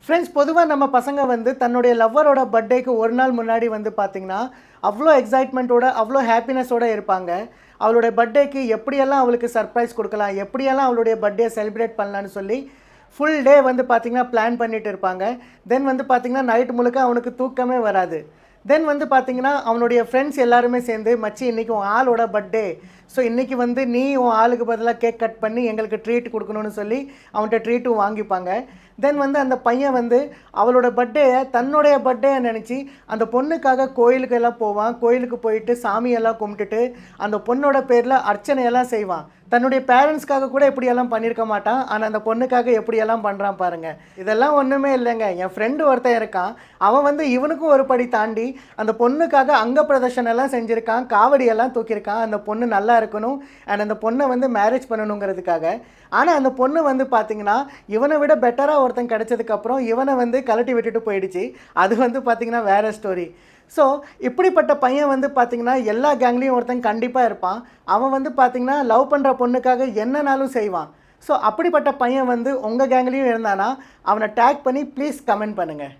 Friends பொதுவாக நம்ம பசங்க வந்து தன்னுடைய லவ்வரோட பர்த்டேக்கு ஒரு நாள் முன்னாடி வந்து பார்த்திங்கன்னா அவ்வளோ எக்ஸைட்மெண்ட்டோட அவ்வளோ ஹாப்பினஸோடு இருப்பாங்க. அவளுடைய பர்த்டேக்கு எப்படியெல்லாம் அவளுக்கு சர்ப்ரைஸ் கொடுக்கலாம், எப்படியெல்லாம் அவளுடைய பர்த்டே செலிப்ரேட் பண்ணலான்னு சொல்லி ஃபுல் டே வந்து பார்த்திங்கன்னா பிளான் பண்ணிட்டு இருப்பாங்க. தென் வந்து பார்த்திங்கன்னா நைட் முழுக்க அவனுக்கு தூக்கமே வராது. தென் வந்து பார்த்திங்கன்னா அவனுடைய ஃப்ரெண்ட்ஸ் எல்லாருமே சேர்ந்து மச்சி இன்றைக்கி உன் ஆளோட பர்த்டே, ஸோ இன்றைக்கி வந்து நீ உன் ஆளுக்கு பதிலாக கேக் கட் பண்ணி எங்களுக்கு ட்ரீட் கொடுக்கணும்னு சொல்லி அவன்கிட்ட ட்ரீட்டும் வாங்கிப்பாங்க. தென் வந்து அந்த பையன் வந்து அவளோட பர்த்டேயை தன்னுடைய பர்த்டேயை நினச்சி அந்த பொண்ணுக்காக கோயிலுக்கு எல்லாம் போவான். கோயிலுக்கு போயிட்டு சாமியெல்லாம் கும்பிட்டுட்டு அந்த பொண்ணோட பேரில் அர்ச்சனையெல்லாம் செய்வான். தன்னுடைய பேரண்ட்ஸ்க்காக கூட இப்படியெல்லாம் பண்ணியிருக்க மாட்டான். ஆனால் அந்த பொண்ணுக்காக எப்படியெல்லாம் பண்ணுறான் பாருங்கள். இதெல்லாம் ஒன்றுமே இல்லைங்க. என் ஃப்ரெண்டு ஒருத்தன் இருக்கான். அவன் வந்து இவனுக்கும் ஒரு படி தாண்டி அந்த பொண்ணுக்காக அங்க பிரதர்ஷனெல்லாம் செஞ்சுருக்கான், காவடியெல்லாம் தூக்கியிருக்கான். அந்த பொண்ணு நல்லா இருக்கணும் அண்ட் அந்த பொண்ணை வந்து மேரேஜ் பண்ணணுங்கிறதுக்காக. ஆனால் அந்த பொண்ணு வந்து பார்த்திங்கன்னா இவனை விட பெட்டராக ஒருத்தன் கிடச்சதுக்கப்புறம் இவனை வந்து கலட்டி விட்டுட்டு போயிடுச்சு. அது வந்து பார்த்திங்கன்னா வேறு ஸ்டோரி. ஸோ இப்படிப்பட்ட பையன் வந்து பார்த்திங்கன்னா எல்லா கேங்லேயும் ஒருத்தன் கண்டிப்பாக இருப்பான். அவன் வந்து பார்த்திங்கன்னா லவ் பண்ணுற பொண்ணுக்காக என்னனாலும் செய்வான். ஸோ அப்படிப்பட்ட பையன் வந்து உங்கள் கேங்லேயும் இருந்தானா அவனை டேக் பண்ணி ப்ளீஸ் கமெண்ட் பண்ணுங்கள்.